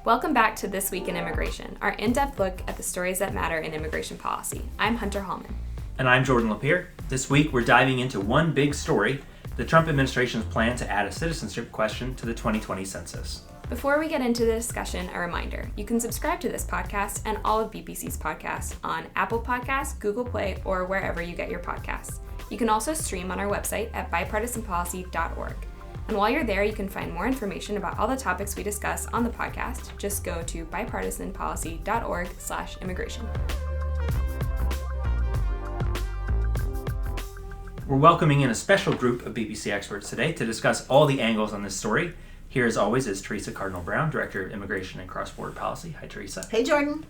Welcome back to This Week in Immigration, our in-depth look at the stories that matter in immigration policy. I'm Hunter Hallman. And I'm Jordan LaPier. This week we're diving into one big story, the Trump administration's plan to add a citizenship question to the 2020 census. Before we get into the discussion, a reminder, you can subscribe to this podcast and all of BPC's podcasts on Apple Podcasts, Google Play, or wherever you get your podcasts. You can also stream on our website at bipartisanpolicy.org. And while you're there, you can find more information about all the topics we discuss on the podcast. Just go to bipartisanpolicy.org/immigration. We're welcoming in a special group of BBC experts today to discuss all the angles on this story. Here, as always, is Theresa Brown, Director of Immigration and Cross-Border Policy. Hi, Theresa. Hey, Jordan.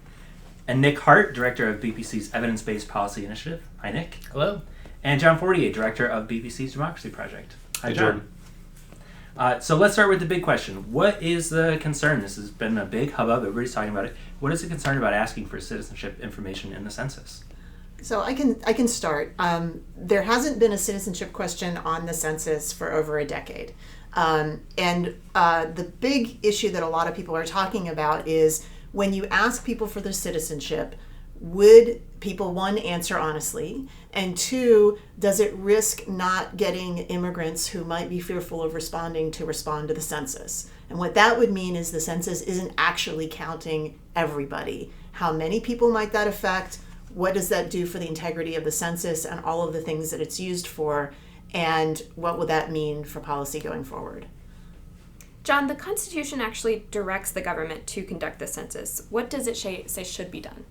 And Nick Hart, Director of BPC's Evidence-Based Policy Initiative. Hi, Nick. Hello. And John Fortier, Director of BPC's Democracy Project. Hi, Hey, John. Jordan. So let's start with the big question. What is the concern? This has been a big hubbub. Everybody's talking about it. What is the concern about asking for citizenship information in the census? So I can start. There hasn't been a citizenship question on the census for over a decade. And the big issue that a lot of people are talking about is when you ask people for their citizenship, would people, one, answer honestly, and two, does it risk not getting immigrants who might be fearful of respond to the census? And what that would mean is the census isn't actually counting everybody. How many people might that affect? What does that do for the integrity of the census and all of the things that it's used for? And what will that mean for policy going forward? John, the Constitution actually directs the government to conduct the census. What does it say should be done?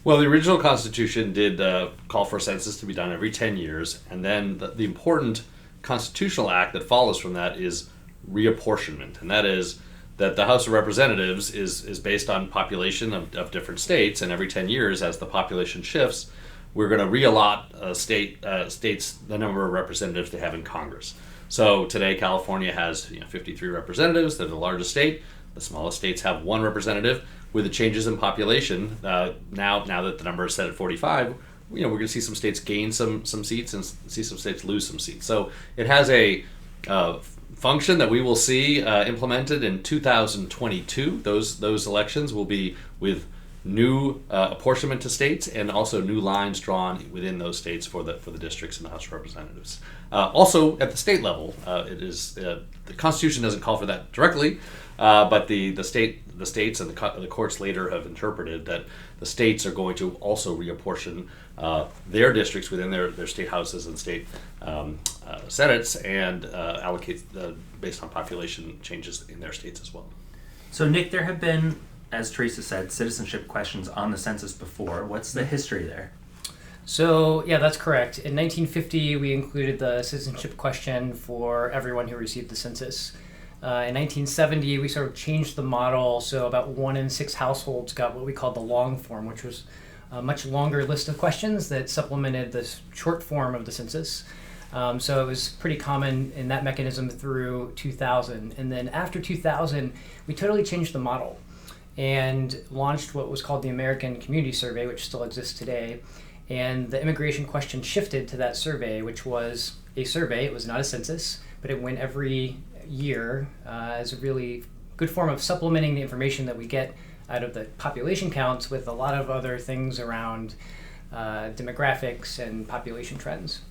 Well, the original Constitution did call for a census to be done every 10 years, and then the important constitutional act that follows from that is reapportionment, and that is that the House of Representatives is based on population of different states, and every 10 years, as the population shifts, we're going to reallot states the number of representatives they have in Congress. So today, California has 53 representatives. They're the largest state. The smallest states have one representative. With the changes in population, now that the number is set at 45, we're going to see some states gain some seats and see some states lose some seats. So it has a function that we will see implemented in 2022. Those elections will be with new apportionment to states and also new lines drawn within those states for the districts in the House of Representatives. Also at the state level, it is the Constitution doesn't call for that directly, but the states and the courts later have interpreted that the states are going to also reapportion their districts within their state houses and state senates and allocate based on population changes in their states as well. So, Nick, there have been, as Theresa said, citizenship questions on the census before. What's the history there? So, yeah, that's correct. In 1950, we included the citizenship question for everyone who received the census. In 1970, we sort of changed the model, so about 1 in 6 households got what we called the long form, which was a much longer list of questions that supplemented the short form of the census. So it was pretty common in that mechanism through 2000. And then after 2000, we totally changed the model and launched what was called the American Community Survey, which still exists today. And the immigration question shifted to that survey, which was a survey. It was not a census, but it went every year as a really good form of supplementing the information that we get out of the population counts with a lot of other things around demographics and population trends.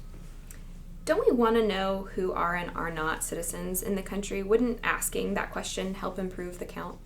Don't we want to know who are and are not citizens in the country? Wouldn't asking that question help improve the count?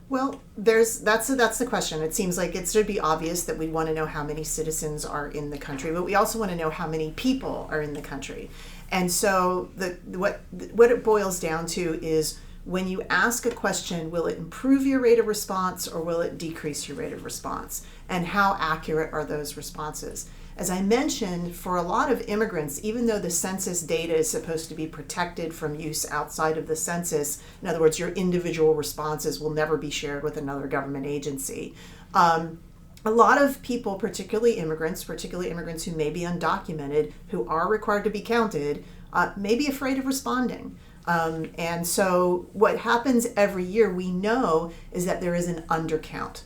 Well, that's the question. It seems like it should be obvious that we want to know how many citizens are in the country, but we also want to know how many people are in the country. And so what it boils down to is when you ask a question, will it improve your rate of response or will it decrease your rate of response? And how accurate are those responses? As I mentioned, for a lot of immigrants, even though the census data is supposed to be protected from use outside of the census, in other words, your individual responses will never be shared with another government agency. A lot of people, particularly immigrants who may be undocumented, who are required to be counted, may be afraid of responding. And so what happens every year, we know, is that there is an undercount.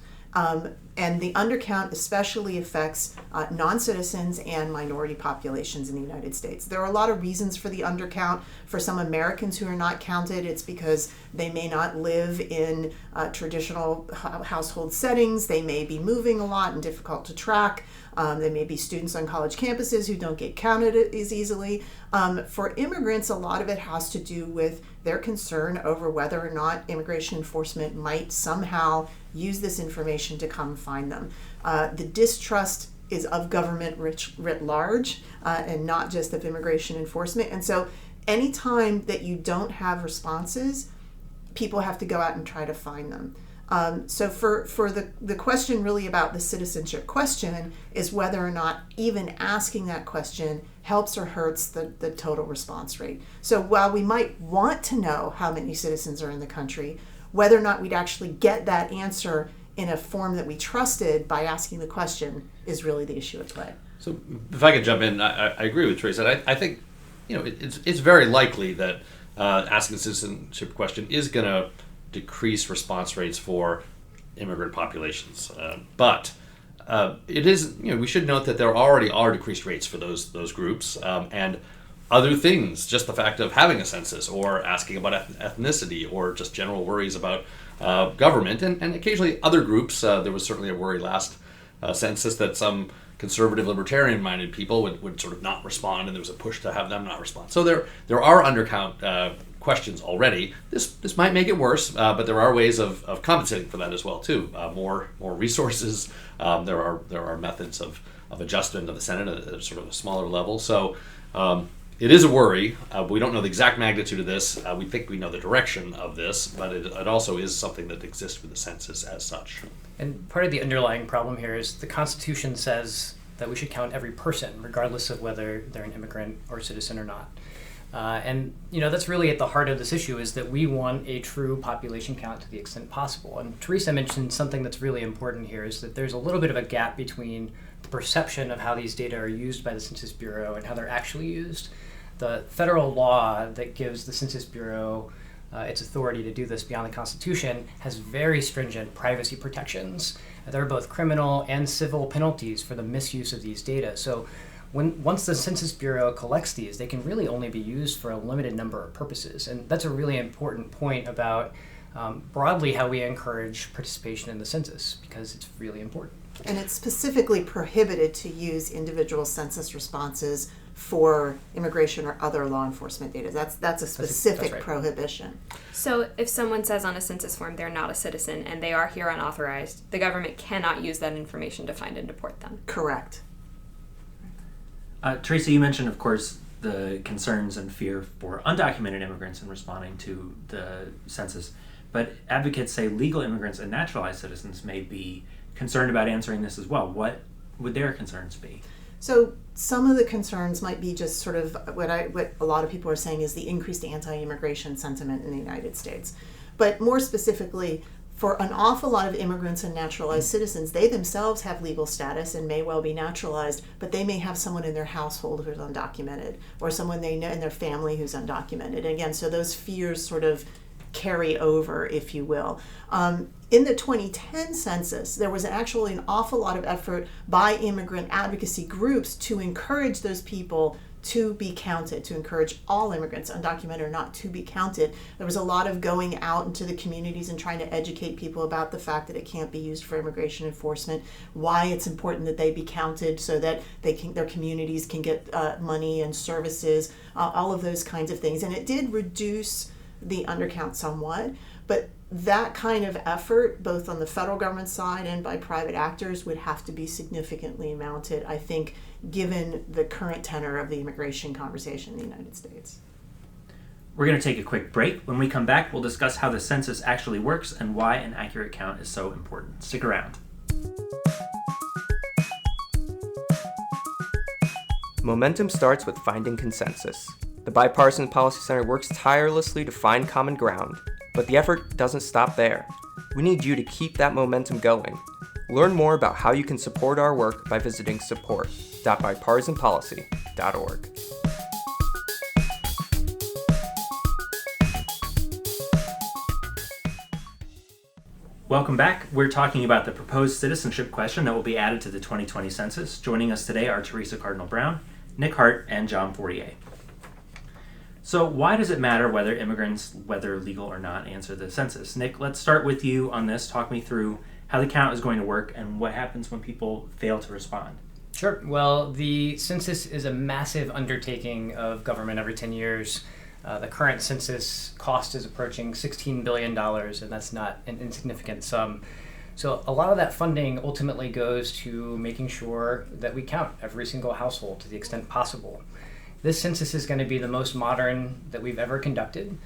And the undercount especially affects non-citizens and minority populations in the United States. There are a lot of reasons for the undercount. For some Americans who are not counted, it's because they may not live in traditional household settings. They may be moving a lot and difficult to track. There may be students on college campuses who don't get counted as easily. For immigrants, a lot of it has to do with their concern over whether or not immigration enforcement might somehow use this information to come find them. The distrust is of government writ large and not just of immigration enforcement. And so anytime that you don't have responses, people have to go out and try to find them. So for the question really about the citizenship question is whether or not even asking that question helps or hurts the total response rate. So while we might want to know how many citizens are in the country, whether or not we'd actually get that answer in a form that we trusted by asking the question is really the issue at play. So if I could jump in, I agree with Theresa. I think it's very likely that asking the citizenship question is going to decrease response rates for immigrant populations. But it is, we should note that there already are decreased rates for those groups, and other things, just the fact of having a census or asking about ethnicity or just general worries about government and occasionally other groups. There was certainly a worry last census that some conservative libertarian-minded people would sort of not respond, and there was a push to have them not respond. So there are undercount questions already. This might make it worse, but there are ways of compensating for that as well too. More resources. There are methods of adjustment of the Senate at sort of a smaller level. So it is a worry. We don't know the exact magnitude of this. We think we know the direction of this, but it also is something that exists with the census as such. And part of the underlying problem here is the Constitution says that we should count every person, regardless of whether they're an immigrant or citizen or not. And that's really at the heart of this issue, is that we want a true population count to the extent possible. And Theresa mentioned something that's really important here, is that there's a little bit of a gap between the perception of how these data are used by the Census Bureau and how they're actually used. The federal law that gives the Census Bureau its authority to do this beyond the Constitution has very stringent privacy protections. There are both criminal and civil penalties for the misuse of these data. So once the Census Bureau collects these, they can really only be used for a limited number of purposes. And that's a really important point about broadly how we encourage participation in the census, because it's really important. And it's specifically prohibited to use individual census responses for immigration or other law enforcement data. That's a specific that's right. prohibition. So if someone says on a census form they're not a citizen and they are here unauthorized, the government cannot use that information to find and deport them. Correct. Theresa, you mentioned, of course, the concerns and fear for undocumented immigrants in responding to the census, but advocates say legal immigrants and naturalized citizens may be concerned about answering this as well. What would their concerns be? So some of the concerns might be just sort of what a lot of people are saying is the increased anti-immigration sentiment in the United States. But more specifically, for an awful lot of immigrants and naturalized citizens, they themselves have legal status and may well be naturalized, but they may have someone in their household who's undocumented, or someone they know in their family who's undocumented. And again, so those fears sort of carry over, if you will. In the 2010 census, there was actually an awful lot of effort by immigrant advocacy groups to encourage those people to be counted, to encourage all immigrants, undocumented or not, to be counted. There was a lot of going out into the communities and trying to educate people about the fact that it can't be used for immigration enforcement, why it's important that they be counted so that their communities can get money and services, all of those kinds of things. And it did reduce the undercount somewhat, but that kind of effort, both on the federal government side and by private actors, would have to be significantly mounted, I think, given the current tenor of the immigration conversation in the United States. We're going to take a quick break. When we come back, we'll discuss how the census actually works and why an accurate count is so important. Stick around. Momentum starts with finding consensus. The Bipartisan Policy Center works tirelessly to find common ground, but the effort doesn't stop there. We need you to keep that momentum going. Learn more about how you can support our work by visiting support.bipartisanpolicy.org. Welcome back. We're talking about the proposed citizenship question that will be added to the 2020 census. Joining us today are Theresa Brown, Nick Hart, and John Fortier. So why does it matter whether immigrants, whether legal or not, answer the census? Nick, let's start with you on this. Talk me through how the count is going to work and what happens when people fail to respond. Sure. Well, the census is a massive undertaking of government every 10 years. The current census cost is approaching $16 billion, and that's not an insignificant sum. So a lot of that funding ultimately goes to making sure that we count every single household to the extent possible. This census is going to be the most modern that we've ever conducted.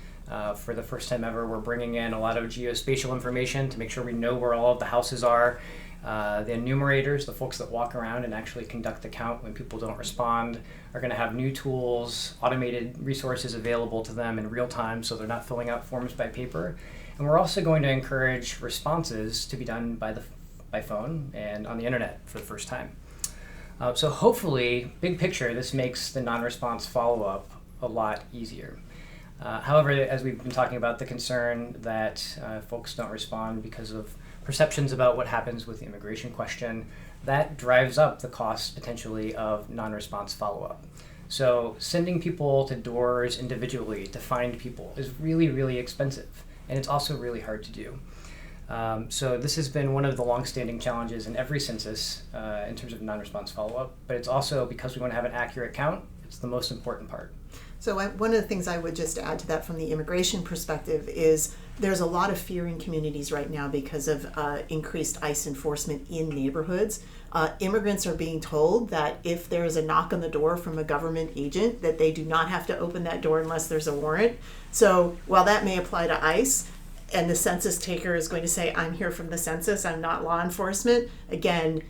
For the first time ever, we're bringing in a lot of geospatial information to make sure we know where all of the houses are. The enumerators, the folks that walk around and actually conduct the count when people don't respond, are going to have new tools, automated resources available to them in real time so they're not filling out forms by paper. And we're also going to encourage responses to be done by phone and on the internet for the first time. So hopefully, big picture, this makes the non-response follow-up a lot easier. However, as we've been talking about, the concern that folks don't respond because of perceptions about what happens with the immigration question, that drives up the cost potentially of non-response follow-up. So sending people to doors individually to find people is really, really expensive, and it's also really hard to do. So this has been one of the long-standing challenges in every census in terms of non-response follow-up, but it's also, because we want to have an accurate count, it's the most important part. So one of the things I would just add to that from the immigration perspective is there's a lot of fear in communities right now because of increased ICE enforcement in neighborhoods. Immigrants are being told that if there is a knock on the door from a government agent, that they do not have to open that door unless there's a warrant. So while that may apply to ICE, and the census taker is going to say, I'm here from the census, I'm not law enforcement, again,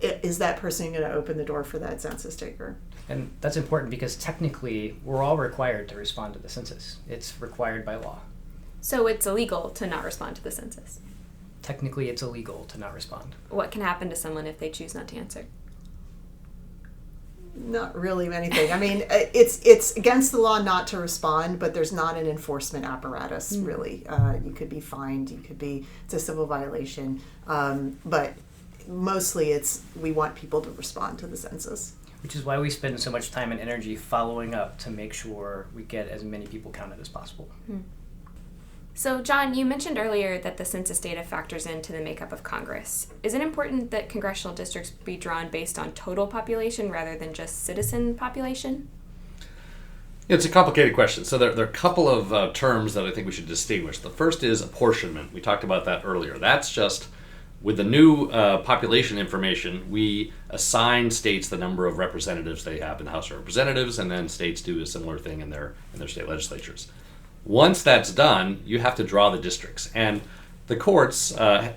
is that person going to open the door for that census taker? And that's important because technically we're all required to respond to the census. It's required by law. So it's illegal to not respond to the census? Technically it's illegal to not respond. What can happen to someone if they choose not to answer? Not really anything. I mean, it's against the law not to respond, but there's not an enforcement apparatus, really. You could be fined, it's a civil violation, but mostly we want people to respond to the census. Which is why we spend so much time and energy following up to make sure we get as many people counted as possible. So, John, you mentioned earlier that the census data factors into the makeup of Congress. Is it important that congressional districts be drawn based on total population rather than just citizen population? It's a complicated question. So there are a couple of terms that I think we should distinguish. The first is apportionment. We talked about that earlier. That's just, with the new population information, we assign states the number of representatives they have in the House of Representatives, and then states do a similar thing in their state legislatures. Once that's done, you have to draw the districts. And the courts,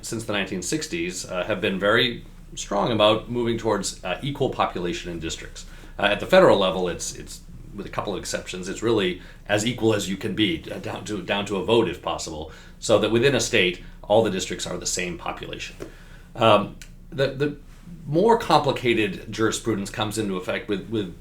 since the 1960s, have been very strong about moving towards equal population in districts. At the federal level, it's with a couple of exceptions, it's really as equal as you can be, down to a vote if possible, so that within a state, all the districts are the same population. The more complicated jurisprudence comes into effect with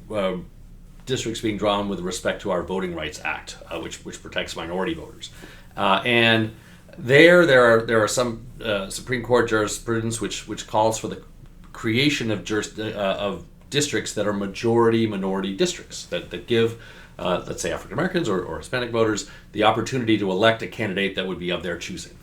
districts being drawn with respect to our Voting Rights Act, which protects minority voters. And there are some Supreme Court jurisprudence which calls for the creation of districts that are majority minority districts that give, let's say, African Americans or Hispanic voters the opportunity to elect a candidate that would be of their choosing.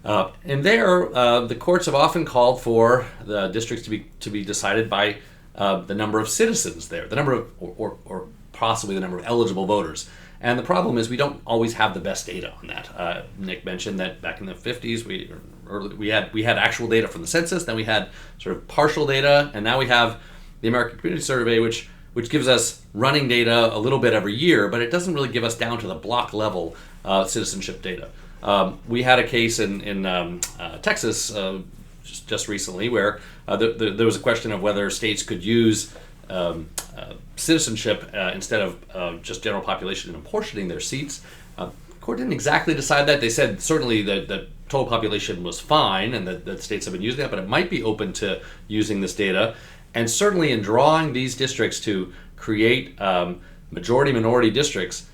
And the courts have often called for the districts to be decided by the number of citizens there, the number of, or possibly the number of eligible voters. And the problem is we don't always have the best data on that. Nick mentioned that back in the 50s we had actual data from the census, then we had sort of partial data, and now we have the American Community Survey, which gives us running data a little bit every year, but it doesn't really give us down to the block level citizenship data. We had a case in Texas just recently where there was a question of whether states could use citizenship instead of just general population in apportioning their seats. The court didn't exactly decide that. They said certainly that total population was fine and that states have been using that, but it might be open to using this data. And certainly in drawing these districts to create majority-minority districts,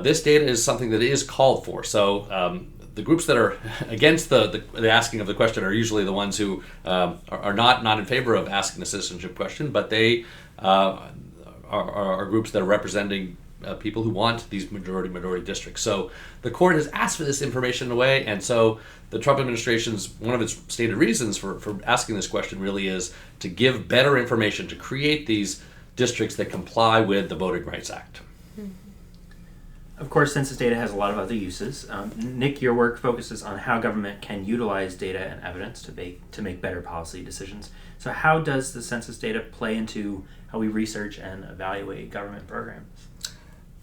this data is something that is called for. So the groups that are against the asking of the question are usually the ones who are not in favor of asking the citizenship question, but they are groups that are representing people who want these majority districts. So the court has asked for this information in a way, and so the Trump administration's, one of its stated reasons for asking this question really is to give better information, to create these districts that comply with the Voting Rights Act. Of course, census data has a lot of other uses. Nick, your work focuses on how government can utilize data and evidence to make better policy decisions. So how does the census data play into how we research and evaluate government programs?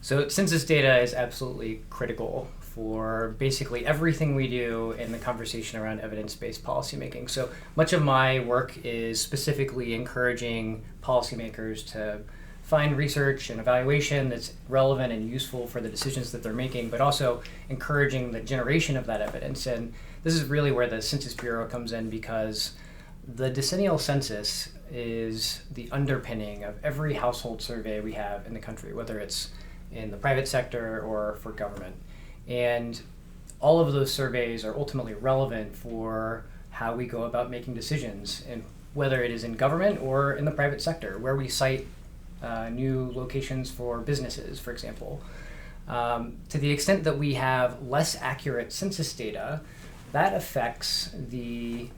So census data is absolutely critical for basically everything we do in the conversation around evidence-based policymaking. So much of my work is specifically encouraging policymakers to find research and evaluation that's relevant and useful for the decisions that they're making, but also encouraging the generation of that evidence. And this is really where the Census Bureau comes in, because the decennial census is the underpinning of every household survey we have in the country, whether it's in the private sector or for government. And all of those surveys are ultimately relevant for how we go about making decisions, and whether it is in government or in the private sector, where we cite new locations for businesses, for example. To the extent that we have less accurate census data, that affects the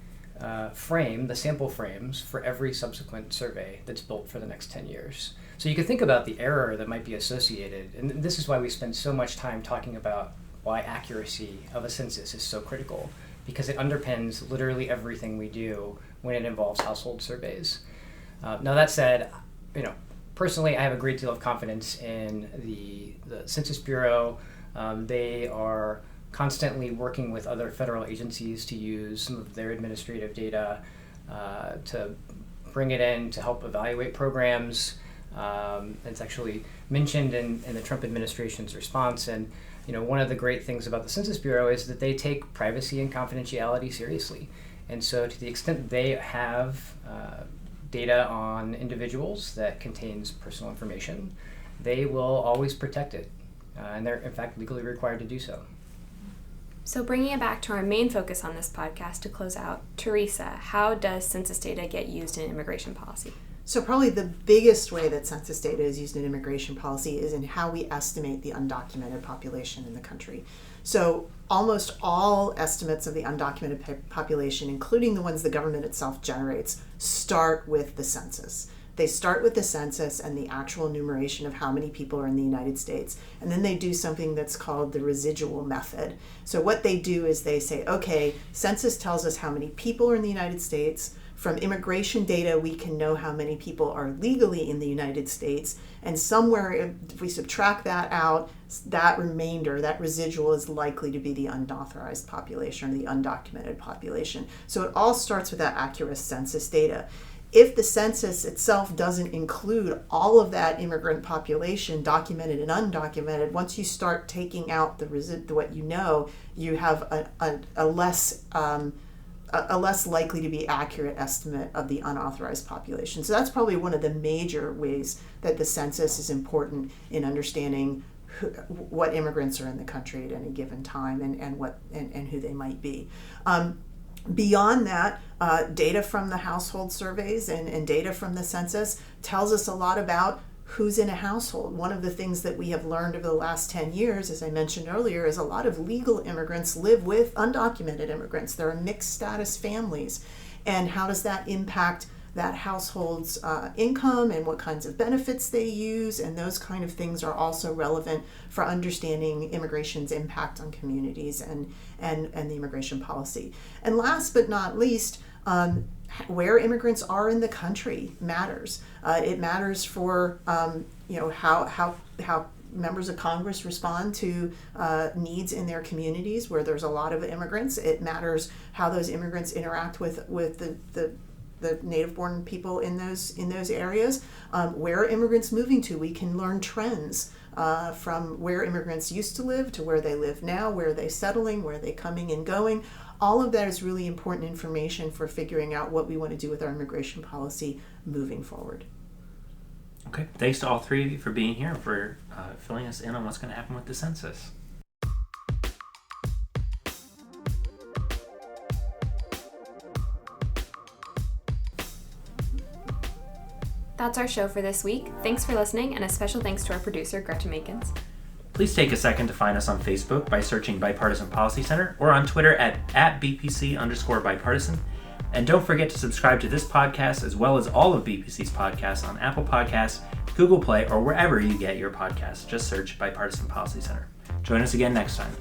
the sample frames for every subsequent survey that's built for the next 10 years. So you can think about the error that might be associated, and this is why we spend so much time talking about why accuracy of a census is so critical, because it underpins literally everything we do when it involves household surveys. Now that said, personally, I have a great deal of confidence in the Census Bureau. They are constantly working with other federal agencies to use some of their administrative data to bring it in to help evaluate programs. It's actually mentioned in the Trump administration's response. And one of the great things about the Census Bureau is that they take privacy and confidentiality seriously. And so to the extent they have data on individuals that contains personal information, they will always protect it. And they're, in fact, legally required to do so. So bringing it back to our main focus on this podcast to close out, Theresa, how does census data get used in immigration policy? So probably the biggest way that census data is used in immigration policy is in how we estimate the undocumented population in the country. So almost all estimates of the undocumented population, including the ones the government itself generates, start with the census. They start with the census and the actual enumeration of how many people are in the United States. And then they do something that's called the residual method. So what they do is they say, okay, census tells us how many people are in the United States. From immigration data, we can know how many people are legally in the United States. And somewhere, if we subtract that out, that remainder, that residual, is likely to be the unauthorized population or the undocumented population. So it all starts with that accurate census data. If the census itself doesn't include all of that immigrant population, documented and undocumented, once you start taking out what you have a less likely to be accurate estimate of the unauthorized population. So that's probably one of the major ways that the census is important in understanding what immigrants are in the country at any given time and who they might be. Beyond that, data from the household surveys and data from the census tells us a lot about who's in a household. One of the things that we have learned over the last 10 years, as I mentioned earlier, is a lot of legal immigrants live with undocumented immigrants. There are mixed status families. And how does that impact that household's income and what kinds of benefits they use? And those kind of things are also relevant for understanding immigration's impact on communities and the immigration policy. And last but not least, where immigrants are in the country matters. It matters for how members of Congress respond to needs in their communities where there's a lot of immigrants. It matters how those immigrants interact with the native-born people in those areas. Where are immigrants moving to? We can learn trends from where immigrants used to live to where they live now, where are they settling, where are they coming and going. All of that is really important information for figuring out what we want to do with our immigration policy moving forward. Okay, thanks to all three of you for being here and for filling us in on what's going to happen with the census. That's our show for this week. Thanks for listening, and a special thanks to our producer, Gretchen Makins. Please take a second to find us on Facebook by searching Bipartisan Policy Center or on Twitter at BPC_bipartisan. And don't forget to subscribe to this podcast as well as all of BPC's podcasts on Apple Podcasts, Google Play, or wherever you get your podcasts. Just search Bipartisan Policy Center. Join us again next time.